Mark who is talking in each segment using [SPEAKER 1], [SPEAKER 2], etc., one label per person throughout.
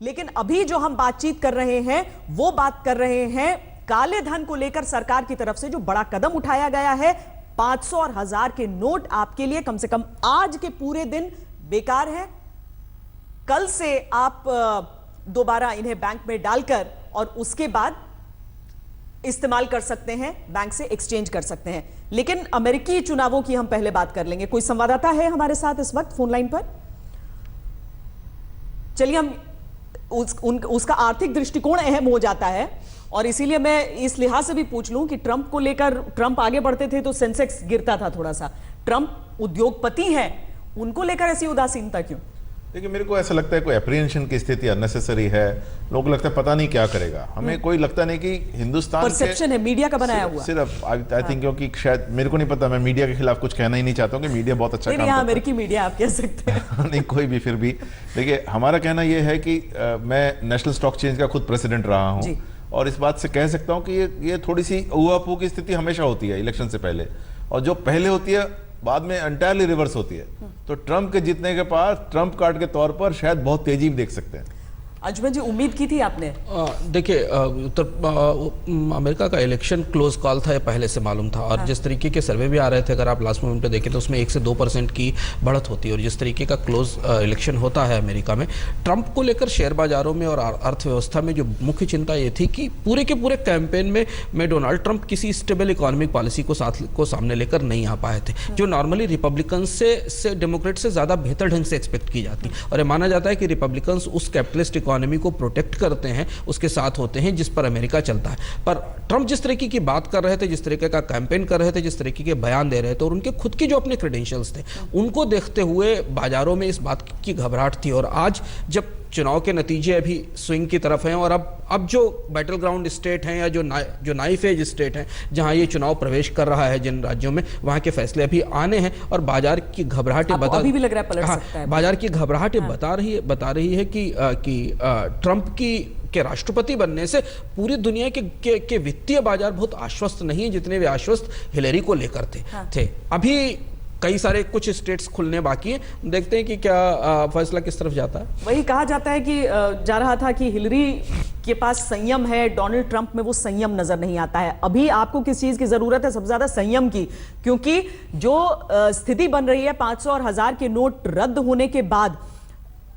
[SPEAKER 1] लेकिन अभी जो हम बातचीत कर रहे हैं वो बात कर रहे हैं काले धन को लेकर सरकार की तरफ से जो बड़ा कदम उठाया गया है। 500 और 1000 के नोट आपके लिए कम से कम आज के पूरे दिन बेकार है। कल से आप दोबारा इन्हें बैंक में डालकर और उसके बाद इस्तेमाल कर सकते हैं, बैंक से एक्सचेंज कर सकते हैं। लेकिन अमेरिकी चुनावों की हम पहले बात कर लेंगे। कोई संवाददाता है हमारे साथ इस वक्त फोन लाइन पर? चलिए, हम उसका आर्थिक दृष्टिकोण अहम हो जाता है और इसीलिए मैं इस लिहाज से भी पूछ लूं कि ट्रंप को लेकर, ट्रंप आगे बढ़ते थे तो सेंसेक्स गिरता था थोड़ा सा। ट्रंप उद्योगपति हैं, उनको लेकर ऐसी उदासीनता क्यों?
[SPEAKER 2] देखिए, मेरे को ऐसा लगता है कोई एप्रीहेंशन की स्थिति अननेसेसरी है। लोगों को लगता है पता नहीं क्या करेगा। हमें कोई लगता नहीं कि हिंदुस्तान
[SPEAKER 1] परसेप्शन है मीडिया का बनाया हुआ
[SPEAKER 2] सिर्फ आई थिंक, क्योंकि शायद मेरे को नहीं पता, मैं मीडिया के खिलाफ कुछ कहना ही नहीं चाहता हूँ कि मीडिया बहुत अच्छा काम करता है।
[SPEAKER 1] अमेरिकी मीडिया आप कह सकते हैं। नहीं,
[SPEAKER 2] कोई भी, फिर भी देखिए, हमारा कहना यह है कि मैं नेशनल स्टॉक एक्सचेंज का खुद प्रेसिडेंट रहा हूँ और इस बात से कह सकता हूँ कि ये थोड़ी सी ऊहापोह की स्थिति हमेशा होती है इलेक्शन से पहले, और जो पहले होती है बाद में एंटायरली रिवर्स होती है। तो ट्रंप के जीतने के पास ट्रंप कार्ड के तौर पर शायद बहुत तेजी भी देख सकते हैं।
[SPEAKER 1] अजमेर जी, उम्मीद की थी आपने?
[SPEAKER 3] देखिए, अमेरिका का इलेक्शन क्लोज कॉल था, ये पहले से मालूम था। और जिस तरीके के सर्वे भी आ रहे थे, अगर आप लास्ट मोमेंट पे देखें तो उसमें 1 से 2% की बढ़त होती है। और जिस तरीके का क्लोज इलेक्शन होता है अमेरिका में, ट्रंप को लेकर शेयर बाजारों में और अर्थव्यवस्था में जो मुख्य चिंता ये थी कि पूरे के पूरे कैंपेन में डोनाल्ड ट्रंप किसी स्टेबल इकोनॉमिक पॉलिसी को सामने लेकर नहीं आ पाए थे, जो नॉर्मली रिपब्लिकन से डेमोक्रेट से ज़्यादा बेहतर ढंग से एक्सपेक्ट की जाती। और ये माना जाता है कि रिपब्लिकन्स उस कैपिटलिस्ट इकोनॉमी को प्रोटेक्ट करते हैं, उसके साथ होते हैं जिस पर अमेरिका चलता है। पर ट्रंप जिस तरीके की बात कर रहे थे, जिस तरीके का कैंपेन कर रहे थे, जिस तरीके के बयान दे रहे थे, और उनके खुद की जो अपने क्रेडेंशियल्स थे, उनको देखते हुए बाजारों में इस बात की घबराहट थी। और आज जब चुनाव के नतीजे अभी स्विंग की तरफ हैं और अब जो बैटल ग्राउंड स्टेट हैं या जो नाइफ एज स्टेट हैं जहां ये चुनाव प्रवेश कर रहा है, जिन राज्यों में, वहां के फैसले अभी आने हैं और बाजार की घबराहटें
[SPEAKER 1] अभी भी लग रहा है पलट सकता है।
[SPEAKER 3] बाजार की घबराहटें बता रही है कि ट्रंप के राष्ट्रपति बनने से पूरी दुनिया के वित्तीय बाजार बहुत आश्वस्त नहीं है जितने वे आश्वस्त हिलेरी को लेकर थे। अभी कई सारे कुछ स्टेट्स खुलने बाकी हैं, देखते हैं कि क्या फैसला किस तरफ जाता है।
[SPEAKER 1] वही कहा जाता है कि जा रहा था कि हिलरी के पास संयम है, डोनाल्ड ट्रंप में वो संयम नजर नहीं आता है। अभी आपको किस चीज की जरूरत है? सबसे ज्यादा संयम की, क्योंकि जो स्थिति बन रही है 500 और 1000 के नोट रद्द होने के बाद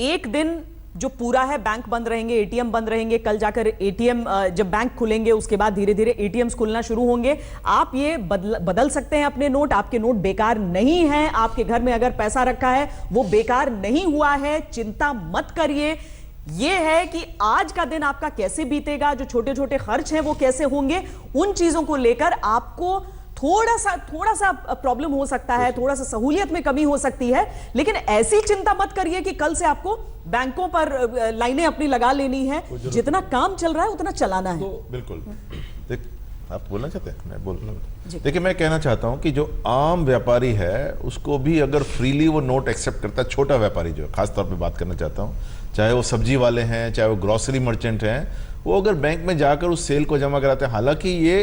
[SPEAKER 1] एक दिन जो पूरा है बैंक बंद रहेंगे, एटीएम बंद रहेंगे। कल जाकर एटीएम, जब बैंक खुलेंगे उसके बाद धीरे धीरे एटीएम्स खुलना शुरू होंगे। आप ये बदल सकते हैं अपने नोट। आपके नोट बेकार नहीं हैं। आपके घर में अगर पैसा रखा है वो बेकार नहीं हुआ है। चिंता मत करिए। ये है कि आज का दिन आपका कैसे बीतेगा, जो छोटे छोटे खर्च हैं वो कैसे होंगे, उन चीजों को लेकर आपको थोड़ा सा प्रॉब्लम हो सकता है, थोड़ा सा सहूलियत में कमी हो सकती है। लेकिन ऐसी चिंता मत करिए कि कल से आपको बैंकों पर लाइनें अपनी लगा लेनी है। जितना काम चल रहा है उतना चलाना है।
[SPEAKER 2] तो बिल्कुल। आप बोलना चाहते हैं? मैं बोलना। देखिए, मैं कहना चाहता हूं कि जो आम व्यापारी है उसको भी अगर फ्रीली वो नोट एक्सेप्ट करता है, छोटा व्यापारी जो खास तौर पे बात करना चाहता हूं, चाहे वो सब्जी वाले हैं, चाहे वो ग्रोसरी मर्चेंट हैं, वो अगर बैंक में जाकर उस सेल को जमा कराते हैं, हालांकि ये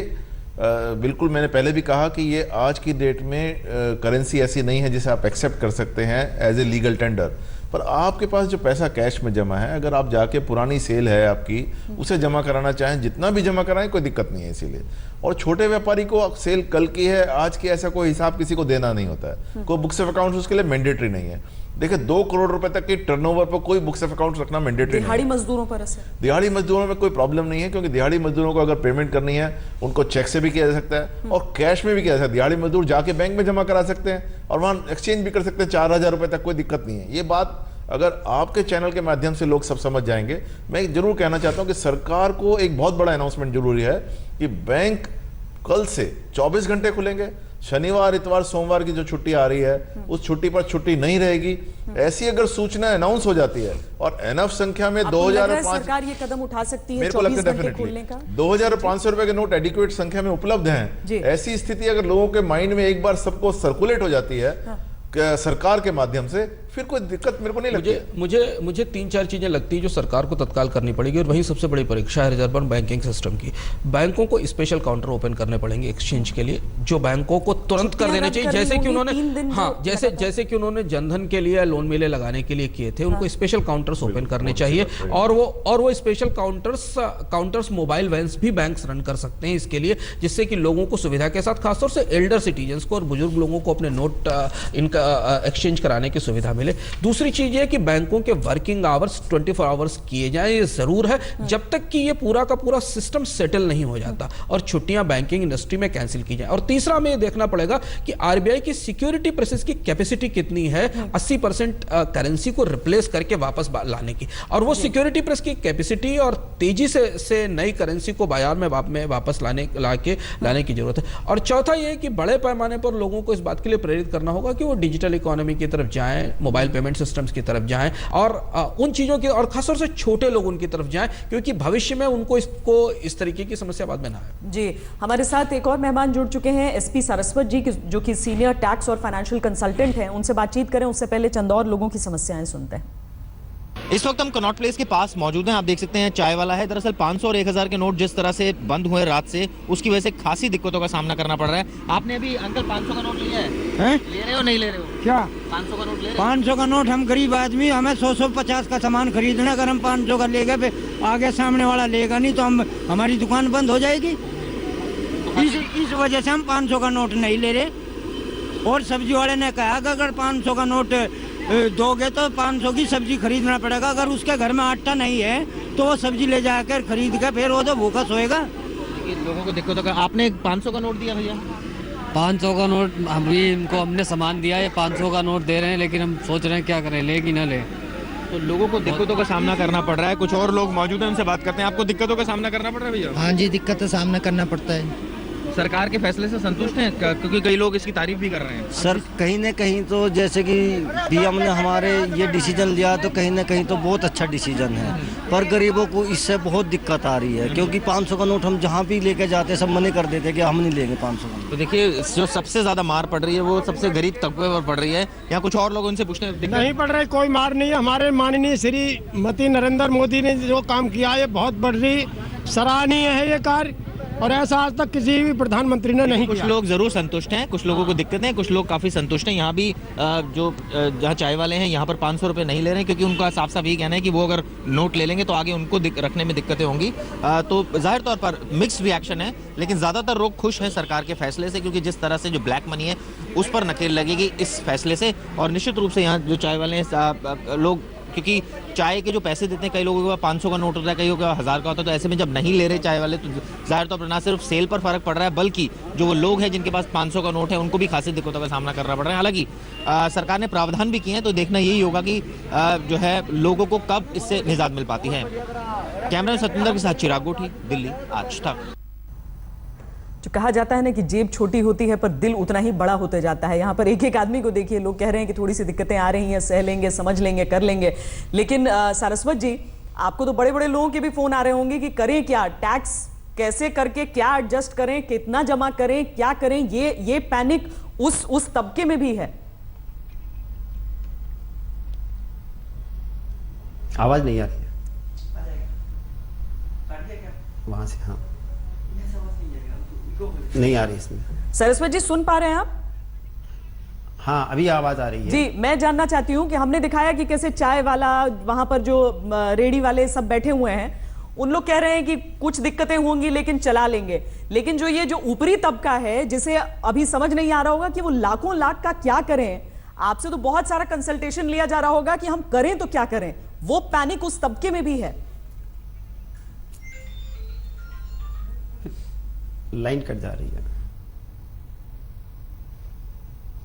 [SPEAKER 2] बिल्कुल मैंने पहले भी कहा कि ये आज की डेट में करेंसी ऐसी नहीं है जिसे आप एक्सेप्ट कर सकते हैं एज ए लीगल टेंडर। पर आपके पास जो पैसा कैश में जमा है, अगर आप जाके पुरानी सेल है आपकी उसे जमा कराना चाहें, जितना भी जमा कराएं कोई दिक्कत नहीं है। इसीलिए, और छोटे व्यापारी को सेल कल की है आज की ऐसा कोई हिसाब किसी को देना नहीं होता है। कोई बुक्स ऑफ अकाउंट्स उसके लिए मैंडेटरी नहीं है। देखिए, 2 करोड़ रुपए तक की टर्नओवर पर कोई बुक्स ऑफ अकाउंट्स रखना मैंडेटरी नहीं है।
[SPEAKER 1] दिहाड़ी मजदूरों पर असर?
[SPEAKER 2] दिहाड़ी मजदूरों में कोई प्रॉब्लम नहीं है, क्योंकि दिहाड़ी मजदूरों को अगर पेमेंट करनी है उनको चेक से भी किया जा सकता है और कैश में भी किया जा सकता है। दिहाड़ी मजदूर जाके बैंक में जमा करा सकते हैं और वहां एक्सचेंज भी कर सकते हैं 4000 रुपए तक, कोई दिक्कत नहीं है। ये बात अगर आपके चैनल के माध्यम से लोग सब समझ जाएंगे। मैं जरूर कहना चाहता हूं कि सरकार को एक बहुत बड़ा अनाउंसमेंट जरूरी है कि बैंक कल से 24 घंटे खुलेंगे। शनिवार, इतवार, सोमवार की जो छुट्टी आ रही है उस छुट्टी पर छुट्टी नहीं रहेगी। ऐसी अगर सूचना अनाउंस हो जाती है और एनफ संख्या में 2005
[SPEAKER 1] सरकार ये कदम उठा सकती है,
[SPEAKER 2] मेरे को लगता है डेफिनेटली 2500 रुपए के नोट एडिक्वेट संख्या में उपलब्ध हैं। ऐसी स्थिति अगर लोगों के माइंड में एक बार सबको सर्कुलेट हो जाती है सरकार के माध्यम से, फिर कोई दिक्कत मेरे को नहीं लगती।
[SPEAKER 3] मुझे 3-4 चीजें लगती है जो सरकार को तत्काल करनी पड़ेगी, और वही सबसे बड़ी परीक्षा है रिजर्व बैंकिंग सिस्टम की। बैंकों को स्पेशल काउंटर ओपन करने पड़ेंगे एक्सचेंज के लिए, जो बैंकों को तुरंत कर देने चाहिए, जैसे कि उन्होंने जैसे कि उन्होंने जनधन के लिए लोन मेले लगाने के लिए किए थे, उनको स्पेशल काउंटर्स ओपन करने चाहिए। और वो स्पेशल काउंटर्स मोबाइल वैन्स भी बैंक्स रन कर सकते हैं इसके लिए, जिससे कि लोगों को सुविधा के साथ, खासतौर से एल्डर सिटीजन्स को और बुजुर्ग लोगों को अपने नोट इनका एक्सचेंज कराने की सुविधा मिले। दूसरी चीज ये कि बैंकों के वर्किंग आवर्स 24 आवर्स किए जाएं, ये जरूर है, जब तक कि ये पूरा का पूरा सिस्टम सेटल नहीं हो जाता और छुट्टियां बैंकिंग इंडस्ट्री में कैंसिल की जाए। और तीसरा हमें देखना पड़ेगा कि आरबीआई की सिक्योरिटी प्रोसेस की कैपेसिटी कितनी है 80% करेंसी को रिप्लेस करके वापस लाने की, और वो सिक्योरिटी प्रेस की कैपेसिटी और तेजी से नई करेंसी को बाजार में वापस लाने की जरूरत है। और चौथा ये कि बड़े पैमाने पर लोगों को इस बात के लिए प्रेरित करना होगा कि वो डिजिटल इकोनॉमी की तरफ जाएं, मोबाइल पेमेंट सिस्टम्स की तरफ जाएं, और उन चीजों की, और खासतौर से छोटे लोग उनकी तरफ जाएं, क्योंकि भविष्य में उनको इस तरीके की समस्या बाद में ना आए।
[SPEAKER 1] जी, हमारे साथ एक और मेहमान जुड़ चुके हैं, एसपी सारस्वत जी, जो कि सीनियर टैक्स और फाइनेंशियल कंसल्टेंट हैं। उनसे बातचीत करें उससे पहले चंद और लोगों की समस्याएं सुनते हैं।
[SPEAKER 4] इस वक्त हम कनॉट प्लेस के पास मौजूद हैं। आप देख सकते हैं चाय वाला है। दरअसल 500 और 1000 के नोट जिस तरह से बंद हुए रात से, उसकी वजह से खासी दिक्कतों का सामना करना पड़ रहा है। आपने अभी अंकल 500 का नोट लिया है? ले रहे हो नहीं ले रहे हो?
[SPEAKER 5] क्या
[SPEAKER 4] 500 का नोट ले रहे हो?
[SPEAKER 5] 500 का नोट, हम गरीब आदमी, हमें 100-150 का सामान खरीदना। अगर हम 500 का ले गए, आगे सामने वाला लेगा नहीं तो हमारी दुकान बंद हो जाएगी। इस वजह से हम 500 का नोट नहीं ले रहे। और सब्जी वाले ने कहा कि अगर 500 का नोट दोगे तो 500 की सब्जी खरीदना पड़ेगा। अगर उसके घर में आटा नहीं है तो वो सब्जी ले जाकर खरीद कर फिर वो तो भूखा सोएगा।
[SPEAKER 4] लोगों को दिक्कत होगा। आपने 500 का नोट दिया भैया?
[SPEAKER 6] 500 का नोट हमने सामान दिया है, 500 का नोट दे रहे हैं, लेकिन हम सोच रहे हैं क्या करें, ले कि ना ले।
[SPEAKER 4] तो लोगों को दिक्कतों का सामना करना पड़ रहा है। कुछ और लोग मौजूद हैं, उनसे बात करते हैं। आपको दिक्कतों का सामना करना पड़ रहा है भैया?
[SPEAKER 7] हाँ जी, दिक्कत का सामना करना पड़ता है।
[SPEAKER 4] सरकार के फैसले से संतुष्ट हैं? क्योंकि कई लोग इसकी तारीफ भी कर रहे हैं।
[SPEAKER 8] सर कहीं न कहीं तो जैसे कि पीएम ने हमारे ये डिसीजन लिया तो कहीं न कहीं तो बहुत अच्छा डिसीजन है, पर गरीबों को इससे बहुत दिक्कत आ रही है, क्योंकि 500 का नोट हम जहाँ भी लेके जाते सब मना कर देते कि हम नहीं लेंगे 500 का।
[SPEAKER 4] तो देखिए, जो सबसे ज्यादा मार पड़ रही है वो सबसे गरीब तबके पर पड़ रही है। यहाँ कुछ और लोग उनसे पूछते हैं।
[SPEAKER 5] नहीं पड़ रही, कोई मार नहीं है। हमारे माननीय श्रीमती नरेंद्र मोदी ने जो काम किया है बहुत बड़ी सराहनीय है ये कार्य, और ऐसा आज तक किसी भी प्रधानमंत्री ने नहीं
[SPEAKER 4] कुछ
[SPEAKER 5] किया।
[SPEAKER 4] लोग जरूर संतुष्ट हैं, कुछ लोगों को दिक्कत है, कुछ लोग काफी संतुष्ट हैं। यहाँ भी जहाँ चाय वाले हैं यहाँ पर 500 रुपये नहीं ले रहे हैं, क्योंकि उनका साफ साफ यही कहना है कि वो अगर नोट ले लेंगे तो आगे उनको रखने में दिक्कतें होंगी। तो जाहिर तौर पर मिक्स रिएक्शन है, लेकिन ज़्यादातर लोग खुश हैं सरकार के फैसले से, क्योंकि जिस तरह से जो ब्लैक मनी है उस पर नकेल लगेगी इस फैसले से। और निश्चित रूप से यहाँ जो चाय वाले हैं लोग, क्योंकि चाय के जो पैसे देते हैं, कई लोगों के पास 500 का नोट होता है, कई लोगों का 1000 का होता है, तो ऐसे में जब नहीं ले रहे चाय वाले तो जाहिर तौर पर ना सिर्फ सेल पर फर्क पड़ रहा है, बल्कि जो वो लोग हैं जिनके पास 500 का नोट है उनको भी खासी दिक्कतों का सामना करना पड़ रहा है। हालांकि सरकार ने प्रावधान भी किए हैं, तो देखना यही होगा कि जो है लोगों को कब इससे निजात मिल पाती है। कैमरा सत्येंद्र के साथ चिराग गोठी, दिल्ली, आज तक।
[SPEAKER 1] जो कहा जाता है ना कि जेब छोटी होती है पर दिल उतना ही बड़ा होते जाता है। यहाँ पर एक एक आदमी को देखिए, लोग कह रहे हैं कि थोड़ी सी दिक्कतें आ रही हैं, सह लेंगे, समझ लेंगे, कर लेंगे। लेकिन सारस्वत जी, आपको तो बड़े बड़े लोगों के भी फोन आ रहे होंगे कि करें क्या, टैक्स कैसे करके क्या एडजस्ट करें, कितना जमा करें, क्या करें। ये पैनिक उस तबके में भी है।
[SPEAKER 9] आवाज नहीं आ रही है वहां से? हाँ, नहीं आ रही इसमें।
[SPEAKER 1] सरस्वत जी सुन पा रहे हैं आप?
[SPEAKER 9] हाँ, अभी आवाज आ रही है।
[SPEAKER 1] जी, मैं जानना चाहती हूँ कि हमने दिखाया कि कैसे चाय वाला, वहां पर जो रेडी वाले सब बैठे हुए हैं, उन लोग कह रहे हैं कि कुछ दिक्कतें होंगी लेकिन चला लेंगे। लेकिन जो ऊपरी तबका है, जिसे अभी समझ नहीं आ रहा होगा कि वो लाखों लाख का क्या करें, आपसे तो बहुत सारा कंसल्टेशन लिया जा रहा होगा कि हम करें तो क्या करें, वो पैनिक उस तबके में भी है।
[SPEAKER 9] लाइन कट जा रही है,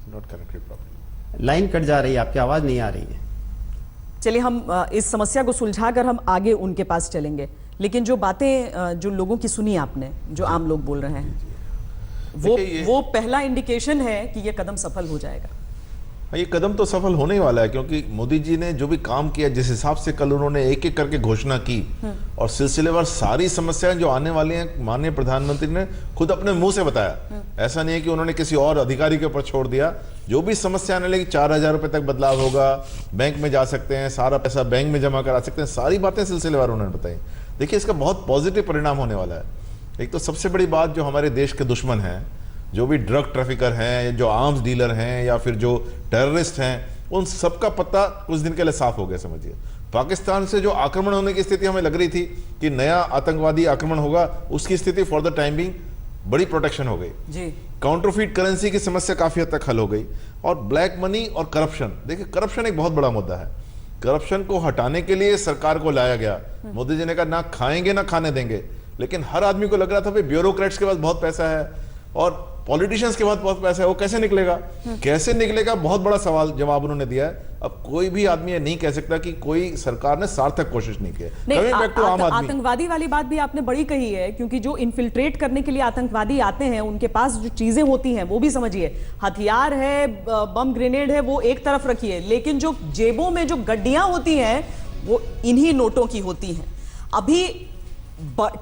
[SPEAKER 2] not connected properly.
[SPEAKER 9] Line cut जा रही है, आपकी आवाज नहीं आ रही है।
[SPEAKER 1] चलिए, हम इस समस्या को सुलझाकर हम आगे उनके पास चलेंगे। लेकिन जो बातें जो लोगों की सुनी आपने, जो आम लोग बोल रहे हैं, वो पहला इंडिकेशन है कि ये कदम सफल हो जाएगा।
[SPEAKER 2] हाँ, ये कदम तो सफल होने ही वाला है, क्योंकि मोदी जी ने जो भी काम किया, जिस हिसाब से कल उन्होंने एक एक करके घोषणा की और सिलसिलेवार सारी समस्याएं जो आने वाली हैं, माननीय प्रधानमंत्री ने खुद अपने मुंह से बताया। ऐसा नहीं है कि उन्होंने किसी और अधिकारी के ऊपर छोड़ दिया। जो भी समस्या आने लगी, 4,000 रुपए तक बदलाव होगा, बैंक में जा सकते हैं, सारा पैसा बैंक में जमा करा सकते हैं, सारी बातें सिलसिलेवार उन्होंने बताई। देखिए, इसका बहुत पॉजिटिव परिणाम होने वाला है। एक तो सबसे बड़ी बात, जो हमारे देश के दुश्मन हैं, जो भी ड्रग ट्रैफिकर हैं, जो आर्म्स डीलर हैं या फिर जो टेररिस्ट हैं, उन सबका पत्ता कुछ दिन के लिए साफ हो गया। समझिए, पाकिस्तान से जो आक्रमण होने की स्थिति हमें लग रही थी कि नया आतंकवादी आक्रमण होगा, उसकी स्थिति फॉर द टाइम बिंग बड़ी प्रोटेक्शन हो गई जी। काउंटरफीट करेंसी की समस्या काफी हद तक हल हो गई। और ब्लैक मनी और करप्शन, देखिए करप्शन एक बहुत बड़ा मुद्दा है। करप्शन को हटाने के लिए सरकार को लाया गया। मोदी जी ने कहा ना खाएंगे ना खाने देंगे, लेकिन हर आदमी को लग रहा था भाई ब्यूरोक्रेट्स के पास बहुत पैसा है और पॉलिटिशियंस के पास बहुत पैसा है, वो कैसे निकलेगा, कैसे निकलेगा, बहुत बड़ा सवाल जवाब उन्होंने दिया है। अब कोई भी आदमी ये नहीं कह सकता कि कोई सरकार ने सार्थक कोशिश नहीं की।
[SPEAKER 1] आतंकवादी वाली बात भी आपने बड़ी कही है, क्योंकि जो इन्फिल्ट्रेट करने के लिए आतंकवादी आते हैं, उनके पास जो चीजें होती हैं वो भी समझिए, हथियार है, बम ग्रेनेड है, वो एक तरफ रखिए, लेकिन जो जेबों में जो गड्डियां होती हैं वो इन्हीं नोटों की होती हैं। अभी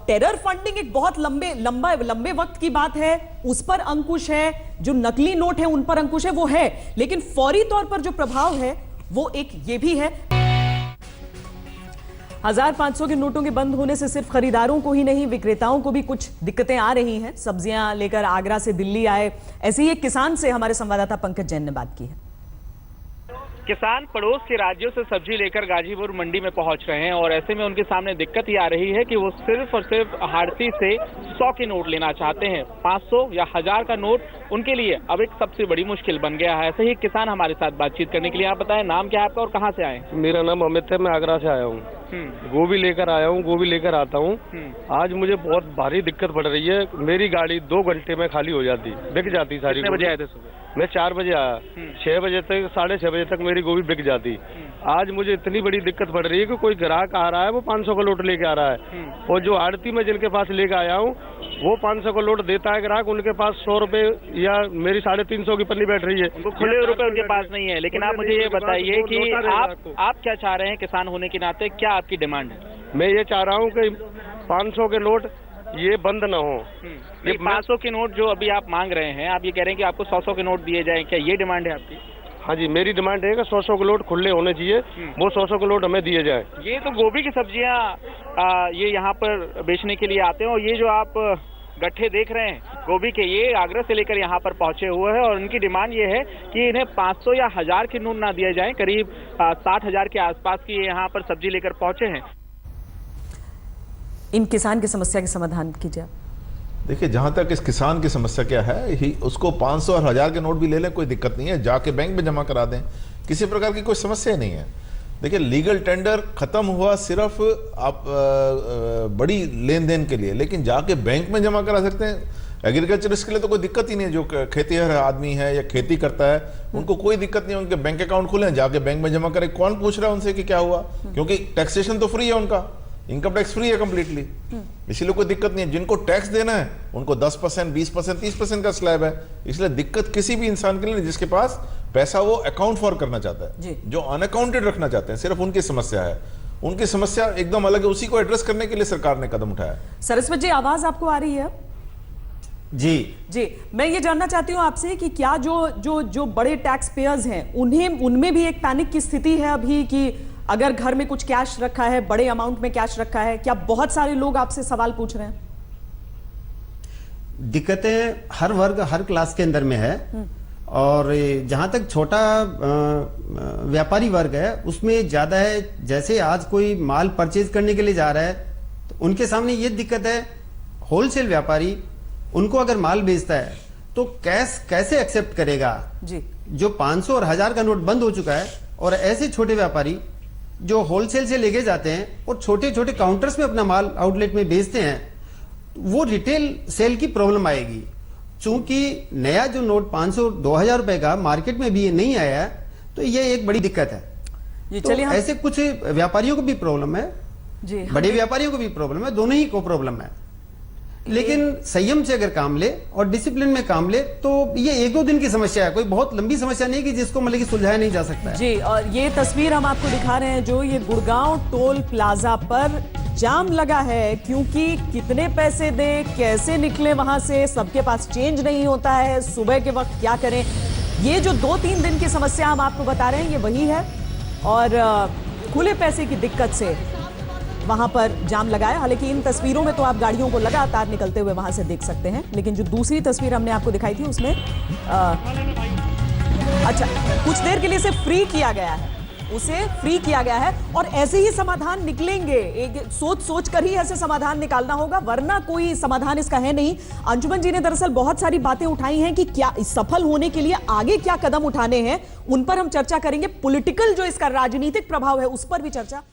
[SPEAKER 1] टेरर फंडिंग एक बहुत लंबे वक्त की बात है, उस पर अंकुश है, जो नकली नोट है उन पर अंकुश है, वो है, लेकिन फौरी तौर पर जो प्रभाव है वो एक ये भी है। 1500 के नोटों के बंद होने से सिर्फ खरीदारों को ही नहीं, विक्रेताओं को भी कुछ दिक्कतें आ रही हैं। सब्जियां लेकर आगरा से दिल्ली आए, ऐसे ही एक किसान से हमारे संवाददाता पंकज जैन ने बात की है।
[SPEAKER 10] किसान पड़ोस के राज्यों से सब्जी लेकर गाजीपुर मंडी में पहुंच रहे हैं और ऐसे में उनके सामने दिक्कत ये आ रही है कि वो सिर्फ और सिर्फ आढ़ती से 100 के नोट लेना चाहते हैं। 500 या 1000 का नोट उनके लिए अब एक सबसे बड़ी मुश्किल बन गया है। ऐसे ही किसान हमारे साथ बातचीत करने के लिए, आप बताएं नाम क्या है आपका और कहाँ से आए?
[SPEAKER 11] मेरा नाम अमित है, मैं आगरा से आया हूँ। गोभी लेकर आया हूँ, गोभी लेकर आता हूँ। आज मुझे बहुत भारी दिक्कत पड़ रही है। मेरी गाड़ी 2 घंटे में खाली हो जाती, बिक जाती सारी।
[SPEAKER 10] कितने बजे आए थे सुबह?
[SPEAKER 11] मैं 4 बजे आया, 6 बजे तक 6:30 बजे तक मेरी गोभी बिक जाती। आज मुझे इतनी बड़ी दिक्कत पड़ रही है कि कोई ग्राहक आ रहा है, वो 500 का नोट लेके आ रहा है, और जो आड़ती में जिनके पास लेके आया हूँ वो 500 का नोट देता है ग्राहक, उनके पास 100 रुपए या मेरी 350 की पन्नी बैठ रही है,
[SPEAKER 10] उनको खुले रुपए उनके पास नहीं है। लेकिन आप मुझे ये बताइए कि आप क्या चाह रहे हैं किसान होने के नाते, क्या आपकी डिमांड है?
[SPEAKER 11] मैं ये चाह रहा हूँ कि 500 के नोट ये बंद ना हो।
[SPEAKER 10] ये 500 के नोट जो अभी आप मांग रहे हैं, आप ये कह रहे हैं कि आपको 100 के नोट दिए जाएं, क्या ये डिमांड है आपकी?
[SPEAKER 11] हाँ जी, मेरी डिमांड है कि 100 के नोट खुले होने चाहिए, वो 100 के नोट हमें दिए जाए।
[SPEAKER 10] ये तो गोभी की सब्जियां ये यहाँ पर बेचने के लिए आते हैं, और ये जो आप गट्ठे देख रहे हैं गोभी के, ये आगरा से लेकर यहाँ पर पहुंचे हुए हैं और उनकी डिमांड ये है कि इन्हें 500 या 1000 के नोट ना दिए जाएं। करीब 60,000 के आसपास की यहाँ पर सब्जी लेकर पहुंचे हैं।
[SPEAKER 1] इन किसान की समस्या के समाधान कीजिए।
[SPEAKER 2] देखिए, जहां तक इस किसान की समस्या क्या है, उसको 500 और 1000 के नोट भी ले लें, कोई दिक्कत नहीं है, जाके बैंक में जमा करा दें, किसी प्रकार की कोई समस्या नहीं है। देखिए, लीगल टेंडर खत्म हुआ सिर्फ आप बड़ी लेन देन के लिए, लेकिन जाके बैंक में जमा करा सकते हैं। एग्रीकल्चरिस्ट के लिए तो कोई दिक्कत ही नहीं है। जो खेतीहर आदमी है या खेती करता है, उनको कोई दिक्कत नहीं है, उनके बैंक अकाउंट खुले, जाके बैंक में जमा करें। कौन पूछ रहा है उनसे कि क्या हुआ, क्योंकि टैक्सेशन तो फ्री है, उनका इनकम टैक्स फ्री है कंप्लीटली, इसीलिए कोई दिक्कत नहीं है। जिनको टैक्स देना है उनको 10%, 20%, 30% का स्लैब है, इसलिए दिक्कत किसी भी इंसान के लिए नहीं जिसके पास पैसा वो अकाउंट फॉर करना चाहता है। जो अनअकाउंटेड रखना चाहते हैं, सिर्फ उनकी समस्या है। उनकी समस्या एकदम अलग है, उसी को एड्रेस करने के लिए सरकार ने कदम उठाया।
[SPEAKER 1] सरस्वत जी, आवाज आपको आ रही है? जी, मैं ये जानना चाहती हूँ आपसे कि क्या जो बड़े टैक्स पेयर्स हैं, उनमें भी एक पैनिक की स्थिति है अभी कि अगर घर में कुछ कैश रखा है, बड़े अमाउंट में कैश रखा है, क्या बहुत सारे लोग आपसे सवाल पूछ रहे हैं?
[SPEAKER 9] दिक्कतें हर वर्ग, हर क्लास के अंदर में है, और जहां तक छोटा व्यापारी वर्ग है उसमें ज्यादा है। जैसे आज कोई माल परचेज करने के लिए जा रहा है तो उनके सामने ये दिक्कत है, होलसेल व्यापारी उनको अगर माल बेचता है तो कैश कैसे एक्सेप्ट करेगा जी? जो 500 और 1000 का नोट बंद हो चुका है, और ऐसे छोटे व्यापारी जो होलसेल से लेके जाते हैं और छोटे छोटे काउंटर्स में अपना माल आउटलेट में बेचते हैं, वो रिटेल सेल की प्रॉब्लम आएगी। चूंकि नया जो नोट 500-2000 रुपए का मार्केट में भी नहीं आया है, तो ये एक बड़ी दिक्कत है। तो ऐसे कुछ व्यापारियों को भी प्रॉब्लम है जी, बड़े व्यापारियों को भी प्रॉब्लम है, दोनों ही को प्रॉब्लम है। लेकिन संयम से अगर काम ले और डिसिप्लिन में काम ले तो ये 1-2 दिन की समस्या है, कोई बहुत लंबी समस्या नहीं कि जिसको मतलब कि सुलझाया नहीं जा सकता है।
[SPEAKER 1] जी, और ये तस्वीर हम आपको दिखा रहे हैं जो ये गुड़गांव टोल प्लाजा पर जाम लगा है, क्योंकि कितने पैसे दें, कैसे निकले वहां से, सबके पास चेंज नहीं होता है, सुबह के वक्त क्या करें। ये जो 2-3 दिन की समस्या हम आपको बता रहे हैं ये वही है, और खुले पैसे की दिक्कत से वहां पर जाम लगा है। हालांकि इन तस्वीरों में तो आप गाड़ियों को लगातार निकलते हुए वहां से देख सकते हैं, लेकिन जो दूसरी तस्वीर हमने आपको दिखाई थी उसमें अच्छा कुछ देर के लिए इसे फ्री किया गया है, उसे फ्री किया गया है, और ऐसे ही समाधान निकलेंगे। एक सोच कर ही ऐसे समाधान निकालना होगा, वरना कोई समाधान इसका है नहीं। अंजुमन जी ने दरअसल बहुत सारी बातें उठाई हैं कि क्या सफल होने के लिए आगे क्या कदम उठाने हैं, उन पर हम चर्चा करेंगे। पॉलिटिकल जो इसका राजनीतिक प्रभाव है उस पर भी चर्चा